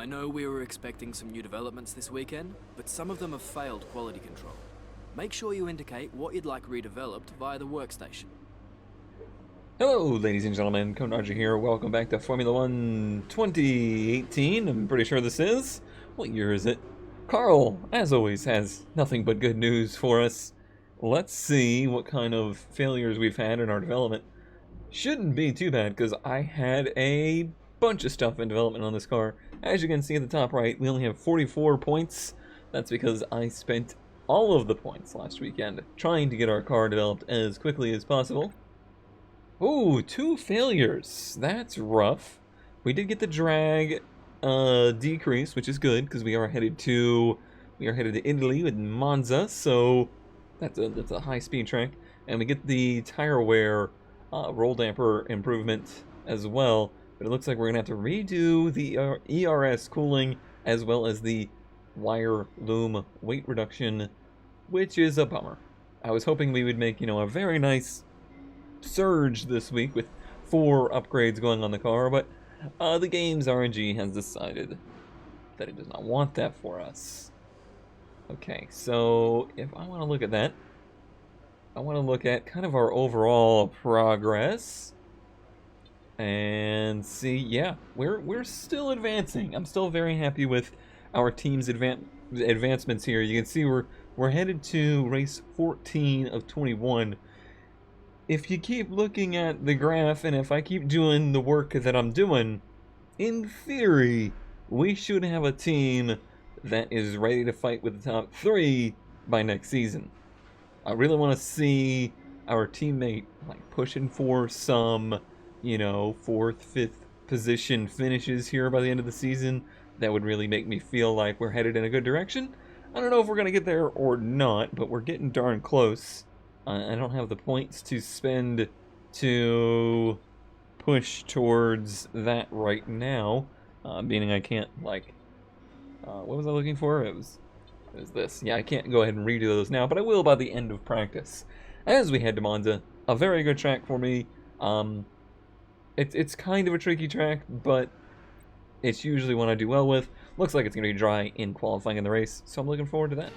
know we were expecting some new developments this weekend, but some of them have failed quality control. Make sure you indicate what you'd like redeveloped via the workstation. Hello, ladies and gentlemen, Roger here. Welcome back to Formula One 2018. I'm pretty sure this is. What year is it? Carl, as always, has nothing but good news for us. Let's see what kind of failures we've had in our development. Shouldn't be too bad, because I had a bunch of stuff in development on this car. As you can see at the top right, we only have 44 points. That's because I spent all of the points last weekend trying to get our car developed as quickly as possible. Ooh, 2 failures. That's rough. We did get the drag decrease, which is good because we are headed to Italy with Monza, so that's a high-speed track, and we get the tire wear roll damper improvement as well. But it looks like we're gonna have to redo the ERS cooling as well as the wire loom weight reduction, which is a bummer. I was hoping we would make, a very nice surge this week with 4 upgrades going on the car, but the game's RNG has decided that it does not want that for us. Okay, so if I want to look at that, I want to look at kind of our overall progress and see, yeah, we're still advancing. I'm still very happy with our team's advancements here. You can see we're headed to race 14 of 21. If you keep looking at the graph, and if I keep doing the work that I'm doing, in theory, we should have a team that is ready to fight with the top 3 by next season. I really want to see our teammate pushing for some, 4th, 5th position finishes here by the end of the season. That would really make me feel like we're headed in a good direction. I don't know if we're going to get there or not, but we're getting darn close. I don't have the points to spend to push towards that right now, meaning I can't, what was I looking for? It was this. Yeah, I can't go ahead and redo those now, but I will by the end of practice. As we head to Monza, a very good track for me. It's kind of a tricky track, but it's usually one I do well with. Looks like it's going to be dry in qualifying in the race, so I'm looking forward to that.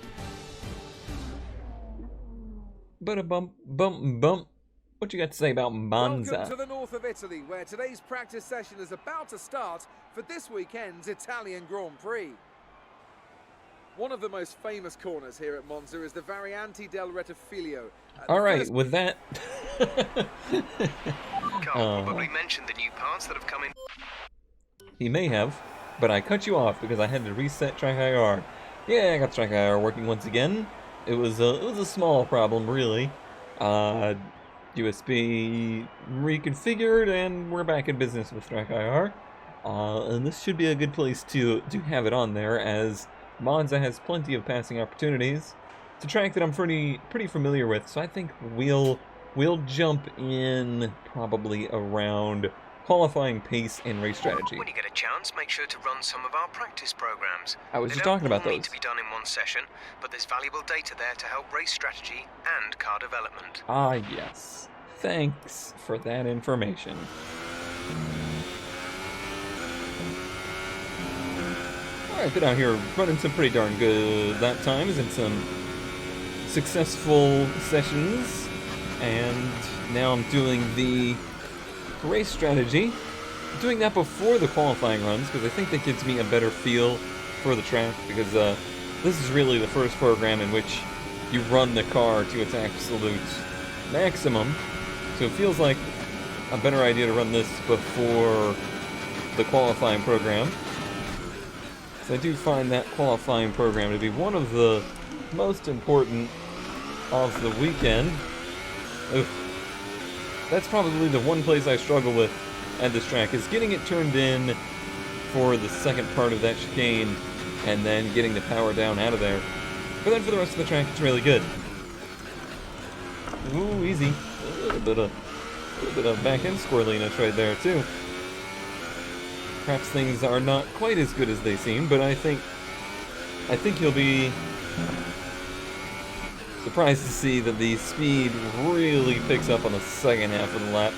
But a bump. What you got to say about Monza? Welcome to the north of Italy, where today's practice session is about to start for this weekend's Italian Grand Prix. One of the most famous corners here at Monza is the Variante del Rettifiglio. All right, with that. Carl probably mentioned the new parts that have come in. He may have, but I cut you off because I had to reset track IR. Yeah, I got track IR working once again. It was a small problem, really. USB reconfigured, and we're back in business with track IR. And this should be a good place to have it on there, as Monza has plenty of passing opportunities. It's a track that I'm pretty familiar with, so I think we'll jump in probably around qualifying pace and race strategy. When you get a chance, make sure to run some of our practice programs. I was just talking about They don't all those. need to be done in one session, but there's valuable data there to help race strategy and car development. Ah, yes. Thanks for that information. Alright, been out here running some pretty darn good lap times and some successful sessions, and now I'm doing the race strategy. I'm doing that before the qualifying runs because I think that gives me a better feel for the track, because this is really the first program in which you run the car to its absolute maximum, so it feels like a better idea to run this before the qualifying program. So I do find that qualifying program to be one of the most important of the weekend. Oof. That's probably the one place I struggle with at this track, is getting it turned in for the second part of that chicane and then getting the power down out of there. But then for the rest of the track, it's really good. Ooh, easy. A little bit of back-end squirreliness right there, too. Perhaps things are not quite as good as they seem, but I think you'll be surprised to see that the speed really picks up on the second half of the lap.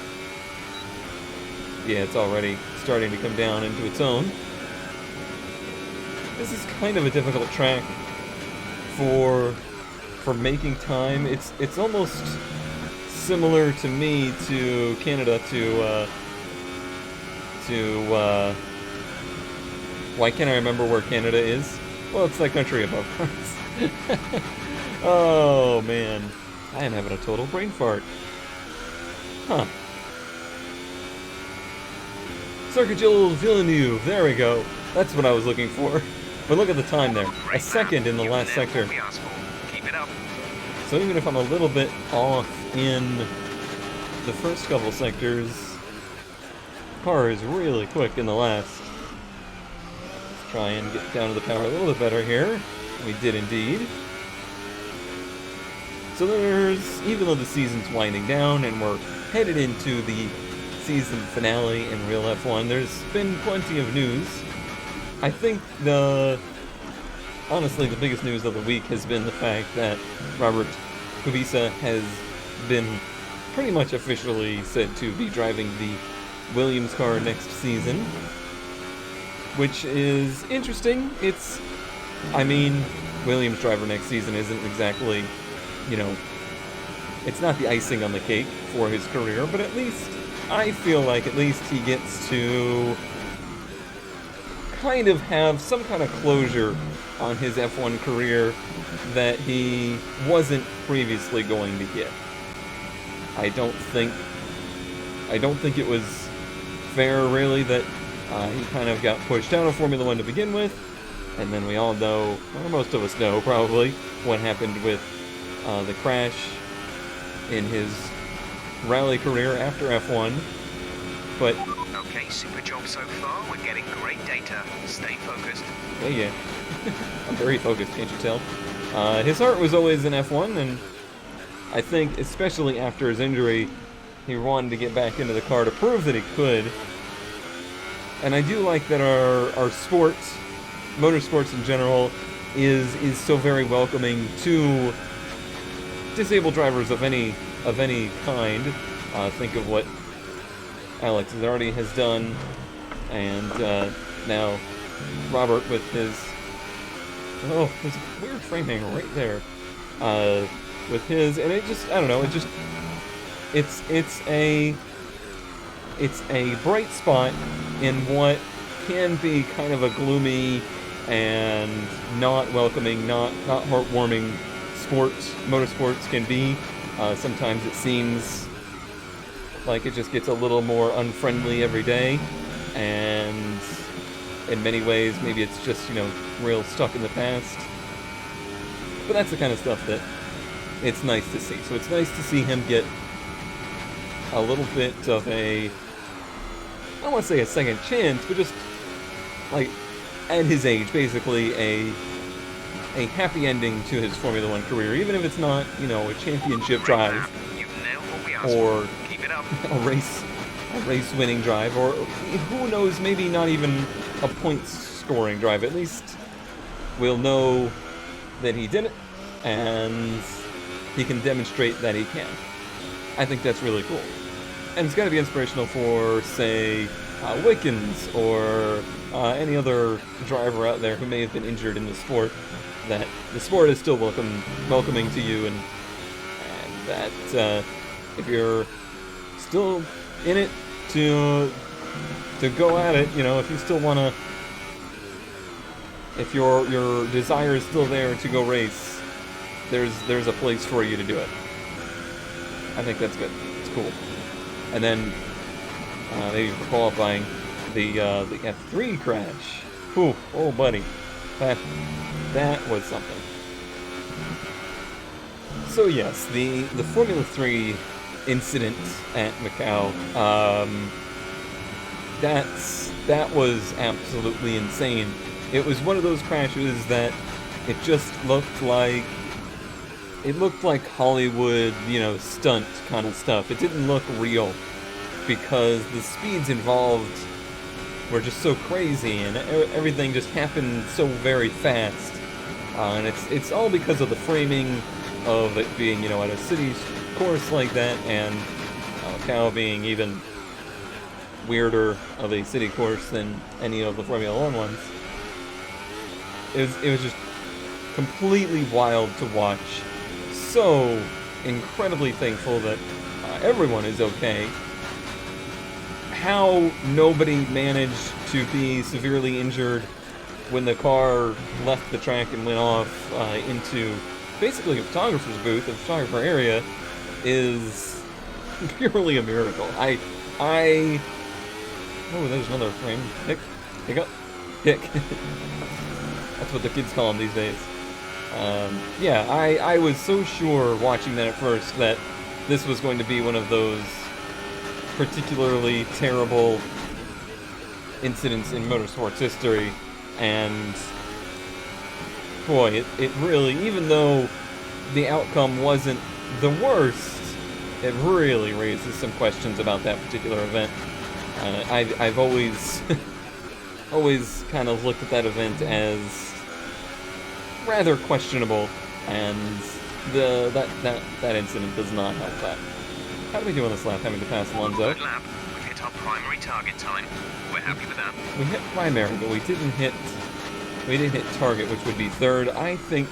Yeah, it's already starting to come down into its own. this is kind of a difficult track for making time. It's almost similar to me to Canada to why can't I remember where Canada is? Well, it's that country above us. Oh man, I am having a total brain fart. Huh. Circuit Gilles Villeneuve, there we go. That's what I was looking for. But look at the time there. A second in the last sector. Keep it up. So even if I'm a little bit off in the first couple sectors, car is really quick in the last. Let's try and get down to the power a little bit better here. We did indeed. So there's, even though the season's winding down and we're headed into the season finale in Real F1, there's been plenty of news. I think honestly, the biggest news of the week has been the fact that Robert Kubica has been pretty much officially said to be driving the Williams car next season, which is interesting. I mean, Williams driver next season isn't exactly, you know, it's not the icing on the cake for his career, but at least I feel like at least he gets to kind of have some kind of closure on his F1 career that he wasn't previously going to get. I don't think it was fair, really, that he kind of got pushed out of Formula One to begin with, and then we all know, or most of us know probably, what happened with the crash in his rally career after F1. But Okay, super job so far. We're getting great data. Stay focused. yeah. I'm very focused, can't you tell? His heart was always in F1, and I think, especially after his injury, he wanted to get back into the car to prove that he could. And I do like that our sports, motorsports in general, is so very welcoming to disabled drivers of any kind. Think of what Alex Zardi has done, and now Robert with his... Oh, there's a weird framing right there. With his, and it just, I don't know, it just, it's a bright spot in what can be kind of a gloomy and not welcoming, not heartwarming motorsports can be. Sometimes it seems like it just gets a little more unfriendly every day, and in many ways maybe it's just, you know, real stuck in the past. But that's the kind of stuff that it's nice to see. So it's nice to see him get a little bit of a, I don't want to say a second chance, but just like at his age, basically a happy ending to his Formula One career, even if it's not, you know, a championship drive or a race winning drive, or who knows, maybe not even a points scoring drive. At least we'll know that he did it, and he can demonstrate that he can. I think that's really cool. And it's got to be inspirational for, say, Wickens or any other driver out there who may have been injured in the sport, that the sport is still welcoming to you, and that if you're still in it to go at it, you know, if you still want to, if your desire is still there to go race, there's a place for you to do it. I think that's good. It's cool. And then maybe for qualifying, the F3 crash. Whew, oh buddy, that was something. So yes, the Formula 3 incident at Macau, that was absolutely insane. It was one of those crashes that it just looked like Hollywood, you know, stunt kind of stuff. It didn't look real because the speeds involved were just so crazy, and everything just happened so very fast. And it's all because of the framing of it being, you know, at a city course like that, and Macau being even weirder of a city course than any of the Formula 1 ones. it was just completely wild to watch. So incredibly thankful that everyone is okay. How nobody managed to be severely injured when the car left the track and went off into basically a photographer's booth, a photographer area, is purely a miracle. Oh, there's another frame. Pick up. That's what the kids call them these days. Yeah, I was so sure watching that at first that this was going to be one of those particularly terrible incidents in motorsports history, and boy, it really, even though the outcome wasn't the worst, it really raises some questions about that particular event. I've always always kind of looked at that event as rather questionable, and that incident does not help that. How do we do on this lap, having to pass Monza? Good lap. We've hit our primary target time. We're happy with that. We hit primary, but we didn't hit target, which would be third. I think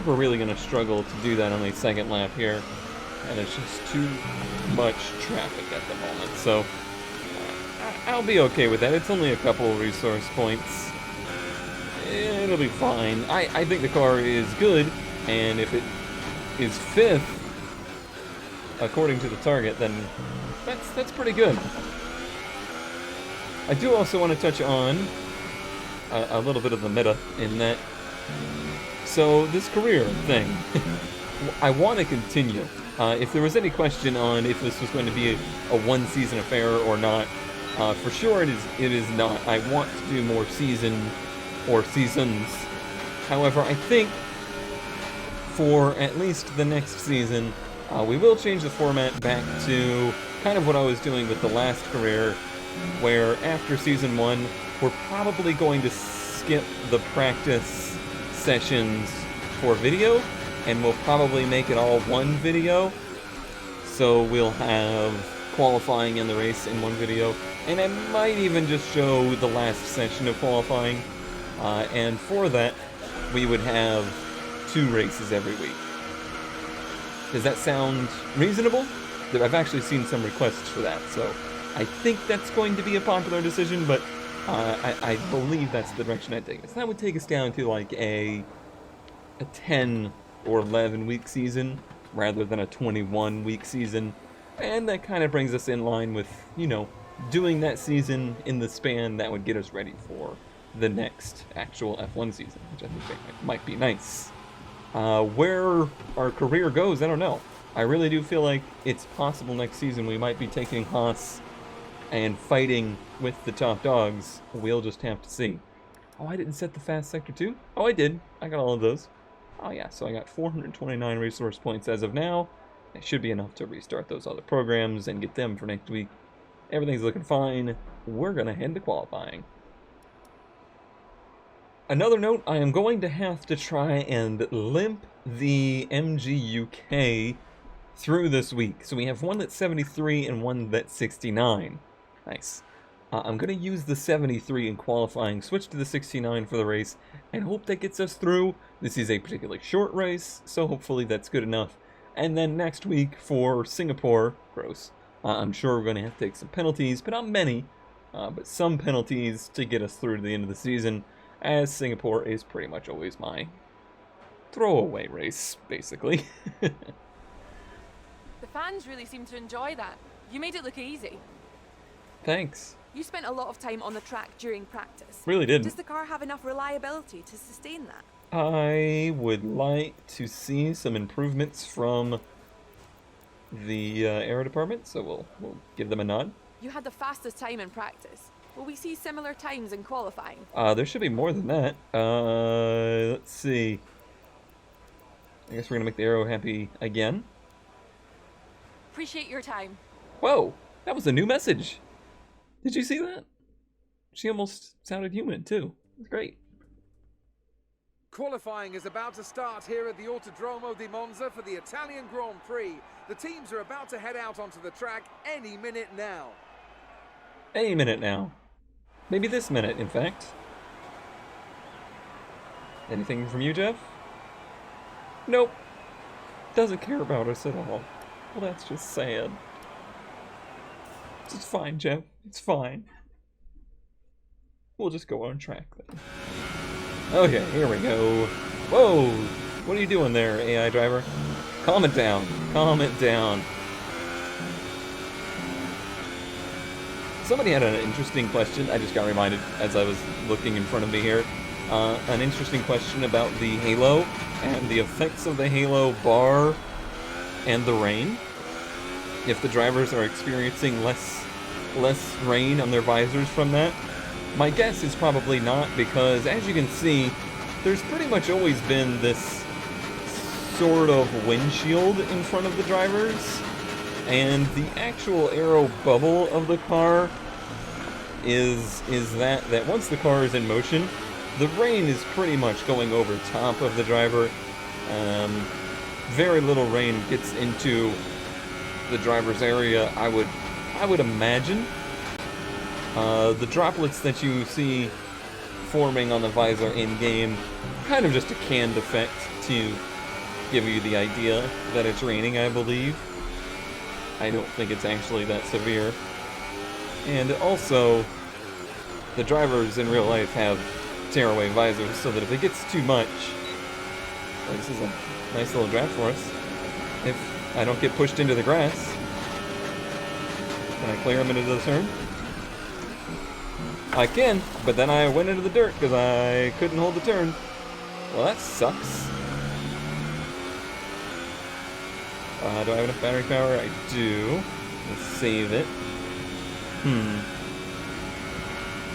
we're really going to struggle to do that on the second lap here, and it's just too much traffic at the moment. So I'll be okay with that. It's only a couple of resource points. It'll be fine. I think the car is good, and if it is fifth according to the target, then that's pretty good. I do also want to touch on a little bit of the meta in that. So this career thing, I want to continue. If there was any question on if this was going to be a one-season affair or not, for sure it is not. I want to do more seasons. However, I think for at least the next season, we will change the format back to kind of what I was doing with the last career, where after season 1, we're probably going to skip the practice sessions for video, and we'll probably make it all one video. So we'll have qualifying in the race in one video, and I might even just show the last session of qualifying. And for that, we would have 2 races every week. Does that sound reasonable? I've actually seen some requests for that, so I think that's going to be a popular decision, but I believe that's the direction I'd take us. That would take us down to like a 10 or 11 week season rather than a 21 week season, and that kind of brings us in line with, you know, doing that season in the span that would get us ready for the next actual F1 season, which I think might be nice. Where our career goes, I don't know. I really do feel like it's possible next season we might be taking Haas and fighting with the top dogs. We'll just have to see. Oh, I didn't set the fast sector 2? Oh, I did. I got all of those. Oh yeah, so I got 429 resource points as of now. It should be enough to restart those other programs and get them for next week. Everything's looking fine. We're gonna head to qualifying. Another note, I am going to have to try and limp the MG UK through this week. So we have one that's 73 and one that's 69. Nice. I'm going to use the 73 in qualifying, switch to the 69 for the race, and hope that gets us through. This is a particularly short race, so hopefully that's good enough. And then next week for Singapore, gross, I'm sure we're going to have to take some penalties, but not many, but some penalties to get us through to the end of the season, as Singapore is pretty much always my throwaway race, basically. The fans really seem to enjoy that. You made it look easy. Thanks. You spent a lot of time on the track during practice. Really did. Does the car have enough reliability to sustain that? I would like to see some improvements from the aero department, so we'll give them a nod. You had the fastest time in practice. Will we see similar times in qualifying? There should be more than that. Let's see. I guess we're gonna make the aero happy again. Appreciate your time. Whoa, that was a new message. Did you see that? She almost sounded human too. It's great. Qualifying is about to start here at the Autodromo di Monza for the Italian Grand Prix. The teams are about to head out onto the track any minute now. Any minute now. Maybe this minute, in fact. Anything from you, Jeff? Nope. Doesn't care about us at all. Well, that's just sad. It's fine, Jeff. It's fine. We'll just go on track then. Okay, here we go. Whoa! What are you doing there, AI driver? Calm it down. Calm it down. Somebody had an interesting question. I just got reminded as I was looking in front of me here. An interesting question about the halo and the effects of the halo bar and the rain. If the drivers are experiencing less rain on their visors from that. My guess is probably not, because as you can see, there's pretty much always been this sort of windshield in front of the drivers, and the actual aero bubble of the car is that once the car is in motion, the rain is pretty much going over top of the driver. Very little rain gets into the driver's area, I would imagine. The droplets that you see forming on the visor in-game, kind of just a canned effect to give you the idea that it's raining, I believe. I don't think it's actually that severe. And also, the drivers in real life have tearaway visors, so that if it gets too much, well, this is a nice little draft for us. If I don't get pushed into the grass, can I clear them into the turn? I can, but then I went into the dirt because I couldn't hold the turn. Well, that sucks. Do I have enough battery power? I do. Let's save it.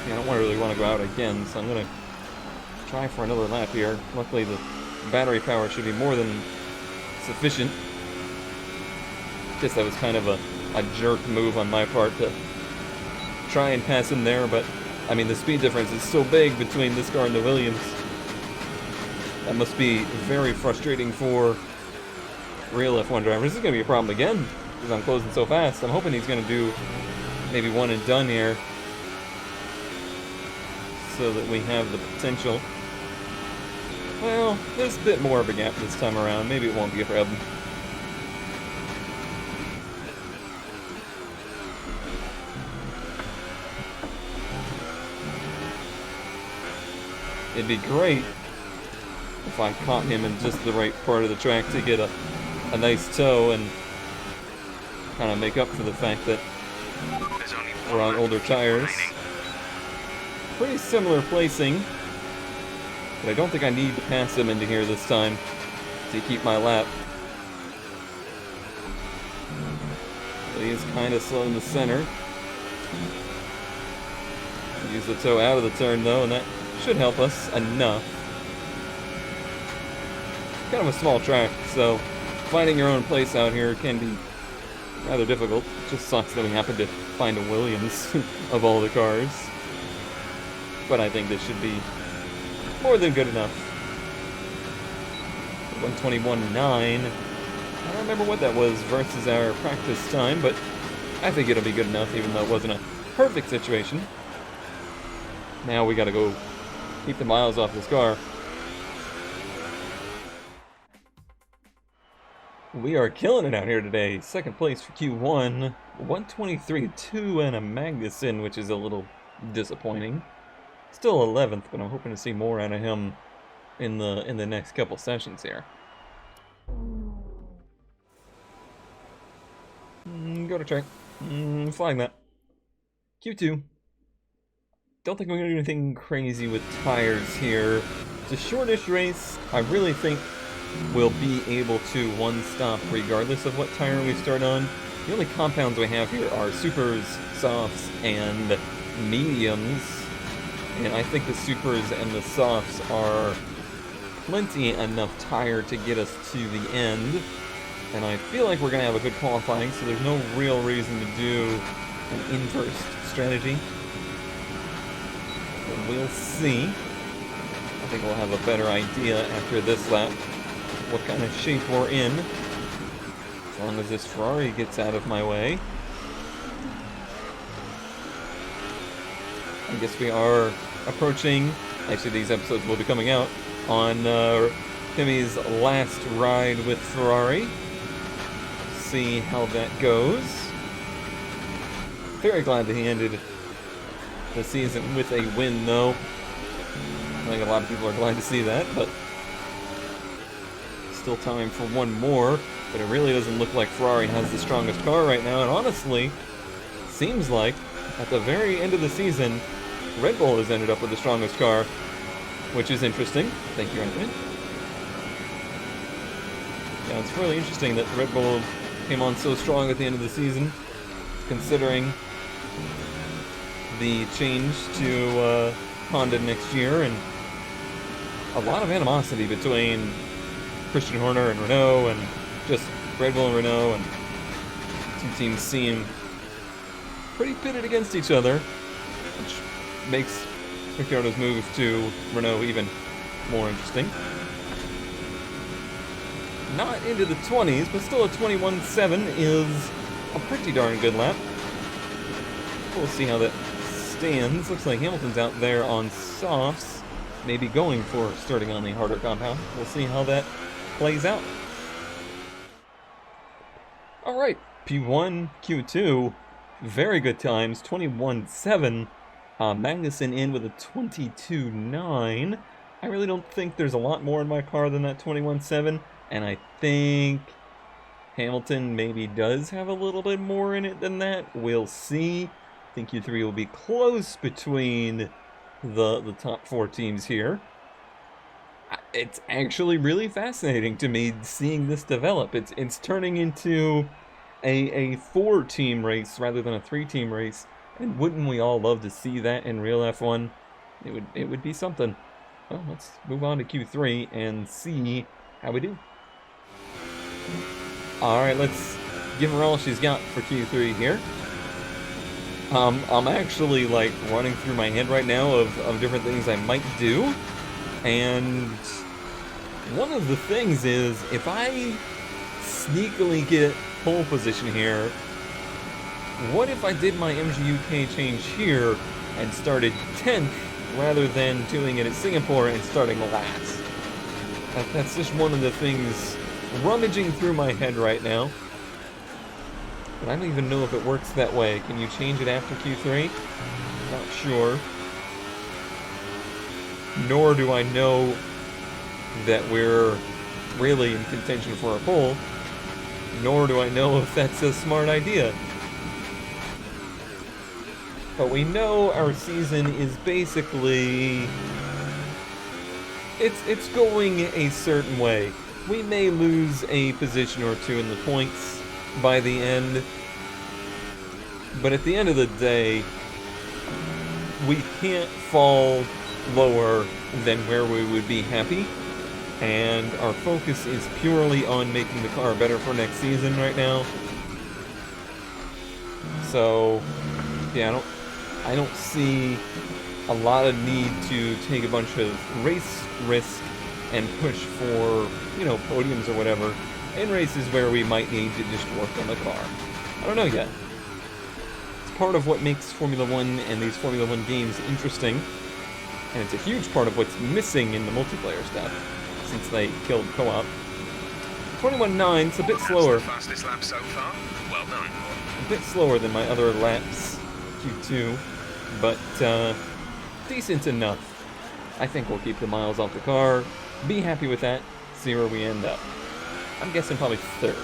Yeah, I don't really want to go out again, so I'm going to try for another lap here. Luckily, the battery power should be more than sufficient. Guess that was kind of a jerk move on my part to try and pass him there, but I mean, the speed difference is so big between this car and the Williams. That must be very frustrating for real F1 drivers. This is going to be a problem again, because I'm closing so fast. I'm hoping he's going to do maybe one and done here, so that we have the potential. Well, there's a bit more of a gap this time around. Maybe it won't be a problem. It'd be great if I caught him in just the right part of the track to get a nice toe and kind of make up for the fact that we're on older tires. Pretty similar placing, but I don't think I need to pass him into here this time to keep my lap. But he is kind of slow in the center. Use the toe out of the turn though, and that should help us enough. Kind of a small track, so finding your own place out here can be rather difficult. It just sucks that we happen to find a Williams of all the cars. But I think this should be more than good enough. 121.9. I don't remember what that was versus our practice time, but I think it'll be good enough, even though it wasn't a perfect situation. Now we gotta go keep the miles off this car. We are killing it out here today. Second place for Q1. 123.2 and a Magnussen, which is a little disappointing. Still 11th, but I'm hoping to see more out of him in the next couple sessions here. Go to track. Flying that. Q2. Don't think we're going to do anything crazy with tires here. It's a shortish race. I really think we'll be able to one-stop regardless of what tire we start on. The only compounds we have here are supers, softs, and mediums. And I think the supers and the softs are plenty enough tire to get us to the end. And I feel like we're going to have a good qualifying, so there's no real reason to do an inverse strategy. But we'll see. I think we'll have a better idea after this lap what kind of shape we're in. As long as this Ferrari gets out of my way. I guess we are approaching, actually these episodes will be coming out on Kimi's last ride with Ferrari. See how that goes. Very glad that he ended the season with a win, though. I think a lot of people are glad to see that, but still time for one more. But it really doesn't look like Ferrari has the strongest car right now, and honestly, seems like at the very end of the season, Red Bull has ended up with the strongest car, which is interesting. Thank you, Anthony. Yeah, it's really interesting that Red Bull came on so strong at the end of the season, considering the change to Honda next year, and a lot of animosity between Christian Horner and Renault, and just Red Bull and Renault, and two teams seem pretty pitted against each other, which makes Ricciardo's move to Renault even more interesting. Not into the 20s, but still a 21.7 is a pretty darn good lap. We'll see how that stands. Looks like Hamilton's out there on softs, maybe going for starting on the harder compound. We'll see how that plays out. Alright, P1, Q2, very good times, 21.7. Magnussen in with a 22.9. I really don't think there's a lot more in my car than that 21.7, and I think Hamilton maybe does have a little bit more in it than that. We'll see. I think Q3 will be close between the top four teams here. It's actually really fascinating to me seeing this develop. It's turning into a 4-team race rather than a 3-team race, and wouldn't we all love to see that in real F1? It would be something. Well, let's move on to Q3 and see how we do. Alright, let's give her all she's got for Q3 here. I'm actually like running through my head right now of different things I might do, and one of the things is if I sneakily get pole position here, what if I did my MGUK change here and started 10th rather than doing it at Singapore and starting last? That's just one of the things rummaging through my head right now. But I don't even know if it works that way. Can you change it after Q3? Not sure. Nor do I know that we're really in contention for a pole. Nor do I know if that's a smart idea. But we know our season is basically... It's going a certain way. We may lose a position or two in the points by the end, but at the end of the day, we can't fall lower than where we would be happy, and our focus is purely on making the car better for next season right now. So, yeah, I don't see a lot of need to take a bunch of race risk and push for, you know, podiums or whatever in races where we might need to just work on the car. I don't know yet. It's part of what makes Formula 1 and these Formula 1 games interesting, and it's a huge part of what's missing in the multiplayer stuff since they killed co-op. 21.9, it's a bit slower. That's the fastest lap so far. Well done. A bit slower than my other laps, Q2, but decent enough. I think we'll keep the miles off the car, be happy with that, see where we end up. I'm guessing probably 3rd.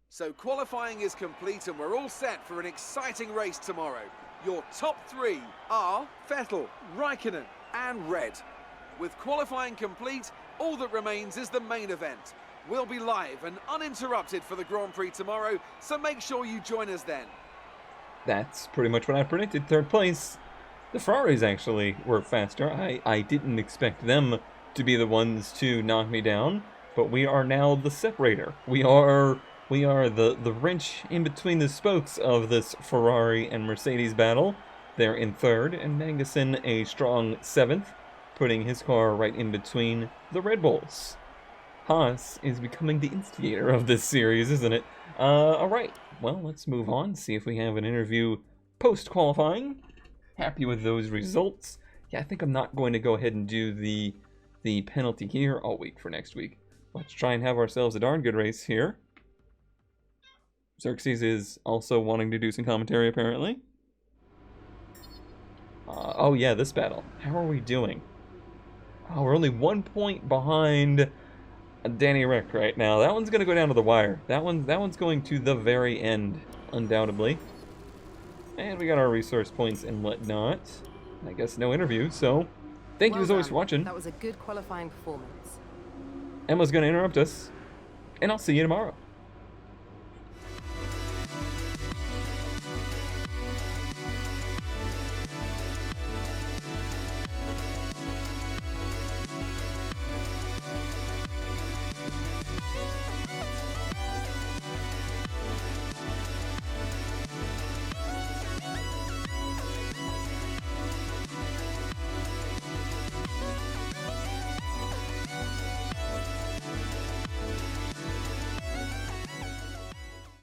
So qualifying is complete and we're all set for an exciting race tomorrow. Your top 3 are Vettel, Raikkonen and Red. With qualifying complete, all that remains is the main event. We'll be live and uninterrupted for the Grand Prix tomorrow, so make sure you join us then. That's pretty much what I predicted. 3rd place. The Ferraris actually were faster. I didn't expect them to be the ones to knock me down, but we are now the separator. We are the wrench in between the spokes of this Ferrari and Mercedes battle. They're in 3rd, and Magnussen a strong 7th, putting his car right in between the Red Bulls. Haas is becoming the instigator of this series, isn't it? Alright, well, let's move on, see if we have an interview post-qualifying. Happy with those results. Yeah, I think I'm not going to go ahead and do the penalty here all week for next week. Let's try and have ourselves a darn good race here. Xerxes is also wanting to do some commentary, apparently. Oh yeah, this battle. How are we doing? Oh, we're only 1 point behind Danny Rick right now. That one's gonna go down to the wire. That one's going to the very end, undoubtedly. And we got our resource points and whatnot. I guess no interview, so thank you as always for watching. That was a good qualifying performance. Emma's gonna interrupt us, and I'll see you tomorrow.